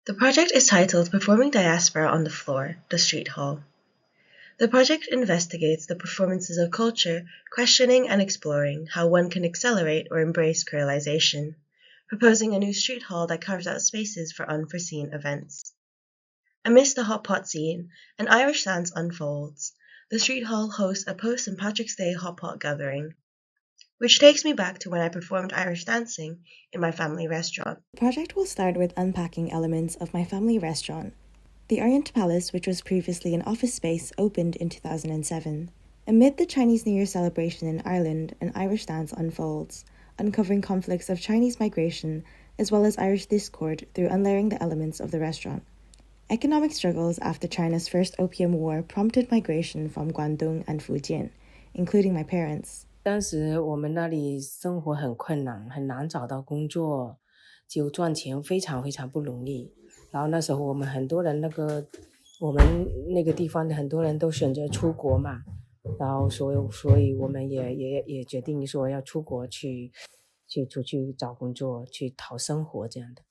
The project is titled Performing Diaspora on the Floor, the Street Hall. The project investigates the performances of culture, questioning and exploring how one can accelerate or embrace creolization, proposing a new street hall that carves out spaces for unforeseen events. Amidst the hot pot scene, an Irish dance unfolds. The street hall hosts a post-St. Patrick's Day hot pot gathering, which takes me back to when I performed Irish dancing in my family restaurant. The project will start with unpacking elements of my family restaurant. The Orient Palace, which was previously an office space, opened in 2007. Amid the Chinese New Year celebration in Ireland, an Irish dance unfolds, uncovering conflicts of Chinese migration as well as Irish discord through unlayering the elements of the restaurant. Economic struggles after China's first Opium War prompted migration from Guangdong and Fujian, including my parents. 当时我们那里生活很困难，很难找到工作，就赚钱非常非常不容易。然后那时候我们很多人我们那个地方的很多人都选择出国嘛，然后所以我们也决定说要出国去出去找工作，去讨生活这样的。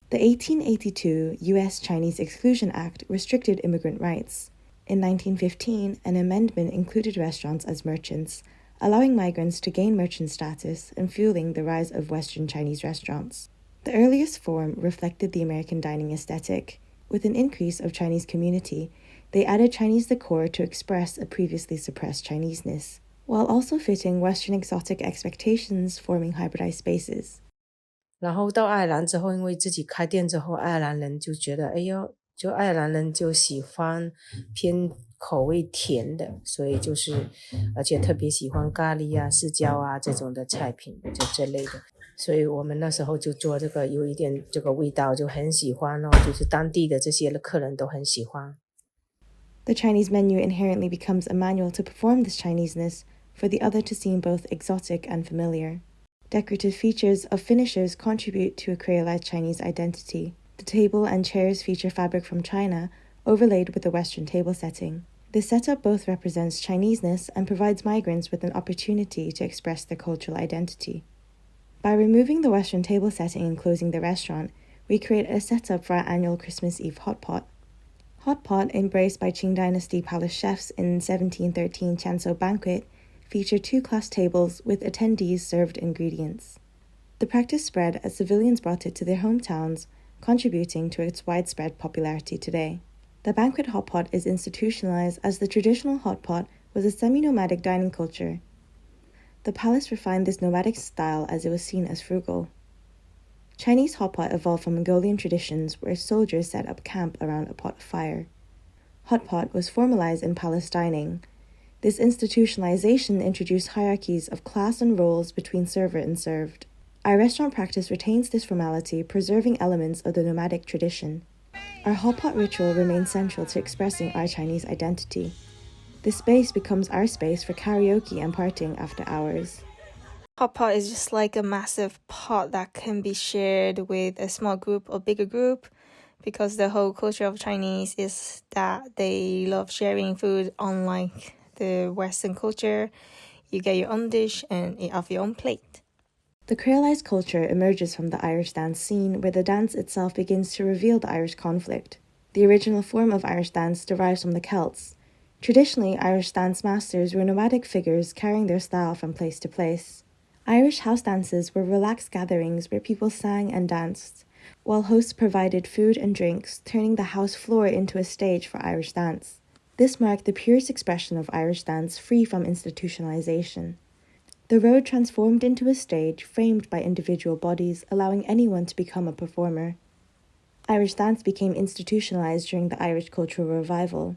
The 1882 U.S.-Chinese Exclusion Act restricted immigrant rights. In 1915, an amendment included restaurants as merchants, allowing migrants to gain merchant status and fueling the rise of Western Chinese restaurants. The earliest form reflected the American dining aesthetic. With an increase of Chinese community, they added Chinese decor to express a previously suppressed Chineseness, while also fitting Western exotic expectations, forming hybridized spaces. 然后到爱尔兰之后，因为自己开店之后，爱尔兰人就觉得，爱尔兰人就喜欢偏口味甜的，所以而且特别喜欢咖喱啊、四椒啊这种的菜品，就这类的。所以我们那时候就做这个，有一点这个味道，就很喜欢哦，就是当地的这些客人都很喜欢。The Chinese menu inherently becomes a manual to perform this Chineseness, for the other to seem both exotic and familiar. Decorative features of finishers contribute to a creolized Chinese identity. The table and chairs feature fabric from China, overlaid with a Western table setting. This setup both represents Chineseness and provides migrants with an opportunity to express their cultural identity. By removing the Western table setting and closing the restaurant, we create a setup for our annual Christmas Eve hot pot. Hot pot, embraced by Qing Dynasty palace chefs in 1713 Chanzhou banquet, feature two-class tables with attendees served ingredients. The practice spread as civilians brought it to their hometowns, contributing to its widespread popularity today. The banquet hot pot is institutionalized as the traditional hot pot was a semi-nomadic dining culture. The palace refined this nomadic style as it was seen as frugal. Chinese hot pot evolved from Mongolian traditions where soldiers set up camp around a pot of fire. Hot pot was formalized in palace dining. This institutionalization introduced hierarchies of class and roles between server and served. Our restaurant practice retains this formality, preserving elements of the nomadic tradition. Our hot pot ritual remains central to expressing our Chinese identity. This space becomes our space for karaoke and partying after hours. Hot pot is just like a massive pot that can be shared with a small group or bigger group, because the whole culture of Chinese is that they love sharing food, unlike the Western culture. You get your own dish and eat off your own plate. The creolized culture emerges from the Irish dance scene, where the dance itself begins to reveal the Irish conflict. The original form of Irish dance derives from the Celts. Traditionally, Irish dance masters were nomadic figures carrying their style from place to place. Irish house dances were relaxed gatherings where people sang and danced, while hosts provided food and drinks, turning the house floor into a stage for Irish dance. This marked the purest expression of Irish dance, free from institutionalization. The road transformed into a stage framed by individual bodies, allowing anyone to become a performer. Irish dance became institutionalized during the Irish cultural revival.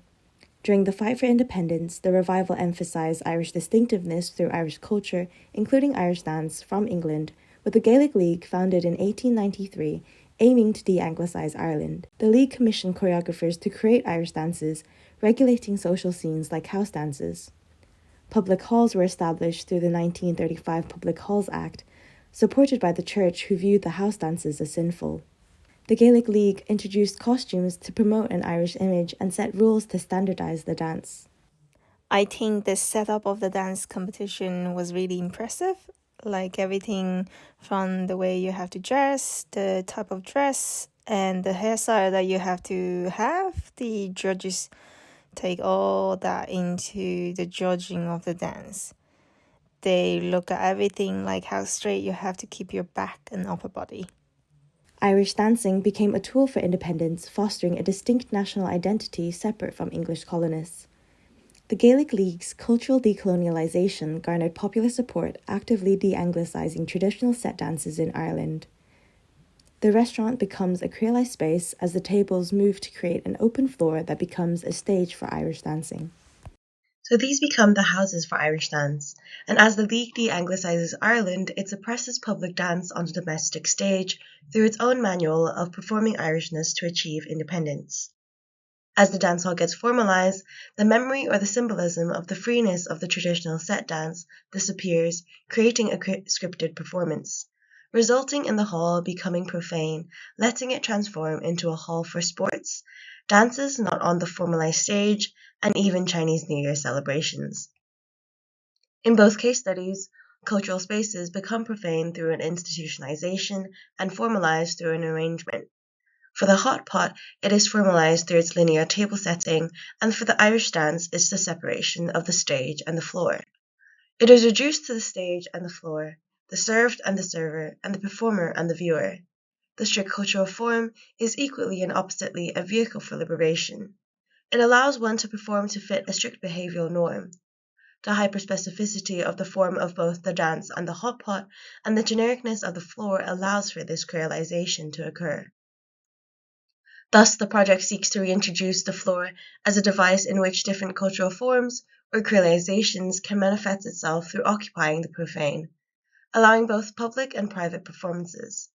During the fight for independence, the revival emphasized Irish distinctiveness through Irish culture, including Irish dance from England, with the Gaelic League founded in 1893, aiming to de-Anglicize Ireland. The League commissioned choreographers to create Irish dances, regulating social scenes like house dances. Public halls were established through the 1935 Public Halls Act, supported by the church, who viewed the house dances as sinful. The Gaelic League introduced costumes to promote an Irish image and set rules to standardize the dance. I think the setup of the dance competition was really impressive. like everything from the way you have to dress, the type of dress, and the hairstyle that you have to have. The judges take all that into the judging of the dance. They look at everything like how straight you have to keep your back and upper body. Irish dancing became a tool for independence, fostering a distinct national identity separate from English colonists. The Gaelic League's cultural decolonialisation garnered popular support, actively de-anglicising traditional set dances in Ireland. The restaurant becomes a creolised space as the tables move to create an open floor that becomes a stage for Irish dancing. So these become the houses for Irish dance, and as the League de-anglicises Ireland, it suppresses public dance on the domestic stage through its own manual of performing Irishness to achieve independence. As the dance hall gets formalised, the memory or the symbolism of the freeness of the traditional set dance disappears, creating a scripted performance, resulting in the hall becoming profane, letting it transform into a hall for sports, dances not on the formalised stage, and even Chinese New Year celebrations. In both case studies, cultural spaces become profane through an institutionalization and formalized through an arrangement. For the hot pot, it is formalized through its linear table setting, and for the Irish dance, it's the separation of the stage and the floor. It is reduced to the stage and the floor, the served and the server, and the performer and the viewer. The strict cultural form is equally and oppositely a vehicle for liberation. It allows one to perform to fit a strict behavioral norm. The hyperspecificity of the form of both the dance and the hot pot and the genericness of the floor allows for this creolization to occur. Thus, the project seeks to reintroduce the floor as a device in which different cultural forms or creolizations can manifest itself through occupying the profane, allowing both public and private performances.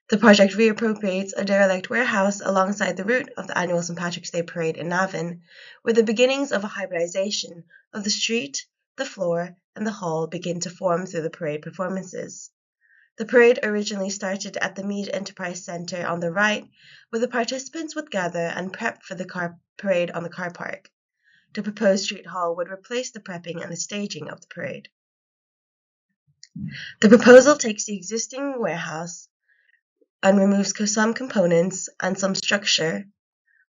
The project reappropriates a derelict warehouse alongside the route of the annual St. Patrick's Day parade in Navan, where the beginnings of a hybridization of the street, the floor, and the hall begin to form through the parade performances. The parade originally started at the Mead Enterprise Center on the right, where the participants would gather and prep for the car parade on the car park. The proposed street hall would replace the prepping and the staging of the parade. The proposal takes the existing warehouse and removes some components and some structure,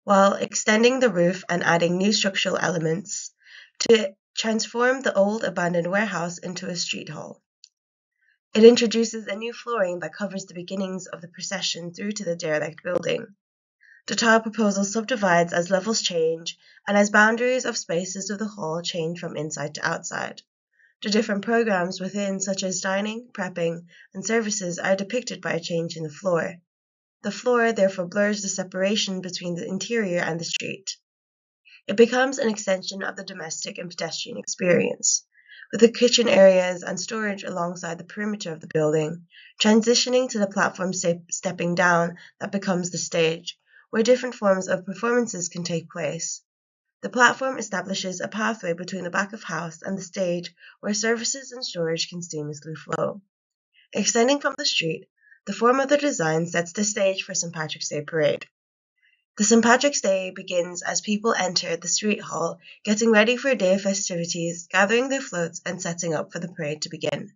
while extending the roof and adding new structural elements to transform the old abandoned warehouse into a street hall. It introduces a new flooring that covers the beginnings of the procession through to the derelict building. The tile proposal subdivides as levels change and as boundaries of spaces of the hall change from inside to outside. The different programs within, such as dining, prepping, and services, are depicted by a change in the floor. The floor therefore blurs the separation between the interior and the street. It becomes an extension of the domestic and pedestrian experience, with the kitchen areas and storage alongside the perimeter of the building, transitioning to the platform stepping down that becomes the stage, where different forms of performances can take place. The platform establishes a pathway between the back of house and the stage where services and storage can seamlessly flow. Extending from the street, the form of the design sets the stage for St. Patrick's Day parade. The St. Patrick's Day begins as people enter the street hall, getting ready for a day of festivities, gathering their floats and setting up for the parade to begin.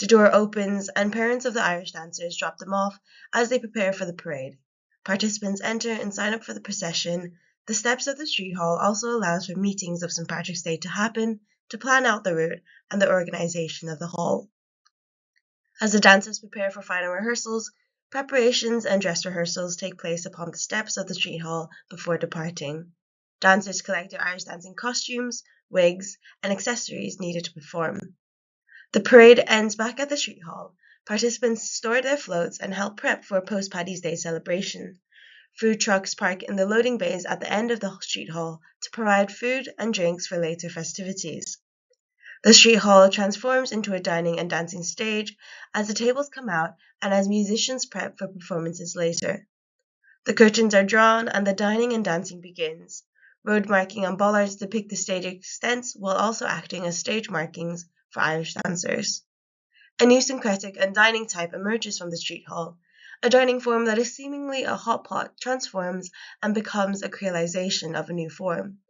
The door opens and parents of the Irish dancers drop them off as they prepare for the parade. Participants enter and sign up for the procession. The steps of the street hall also allows for meetings of St. Patrick's Day to happen, to plan out the route and the organization of the hall. As the dancers prepare for final rehearsals, preparations and dress rehearsals take place upon the steps of the street hall before departing. Dancers collect their Irish dancing costumes, wigs, and accessories needed to perform. The parade ends back at the street hall. Participants store their floats and help prep for a post-Paddy's Day celebration. Food trucks park in the loading bays at the end of the street hall to provide food and drinks for later festivities. The street hall transforms into a dining and dancing stage as the tables come out and as musicians prep for performances later. The curtains are drawn and the dining and dancing begins. Road marking on bollards depict the stage extents while also acting as stage markings for Irish dancers. A new syncretic and dining type emerges from the street hall. A dining form that is seemingly a hot pot transforms and becomes a creolization of a new form.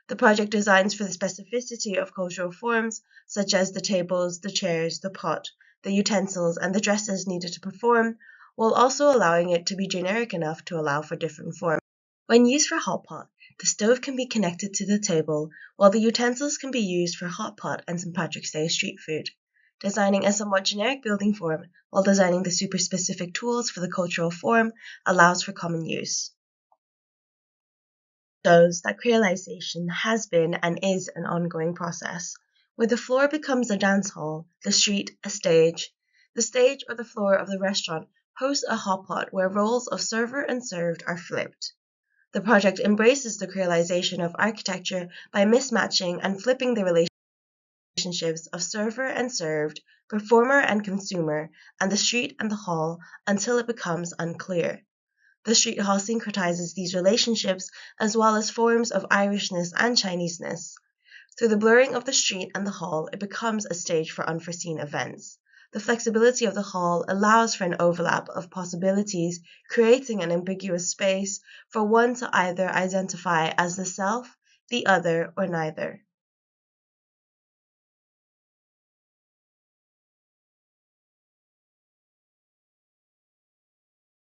The project designs for the specificity of cultural forms, such as the tables, the chairs, the pot, the utensils, and the dresses needed to perform, while also allowing it to be generic enough to allow for different forms. When used for hot pot, the stove can be connected to the table, while the utensils can be used for hot pot and St. Patrick's Day street food. Designing a somewhat generic building form while designing the super specific tools for the cultural form allows for common use. Shows that creolization has been and is an ongoing process, where the floor becomes a dance hall, the street a stage. The stage or the floor of the restaurant hosts a hot pot where roles of server and served are flipped. The project embraces the creolization of architecture by mismatching and flipping the relationships of server and served, performer and consumer, and the street and the hall until it becomes unclear. The street hall syncretizes these relationships as well as forms of Irishness and Chineseness. Through the blurring of the street and the hall, it becomes a stage for unforeseen events. The flexibility of the hall allows for an overlap of possibilities, creating an ambiguous space for one to either identify as the self, the other, or neither.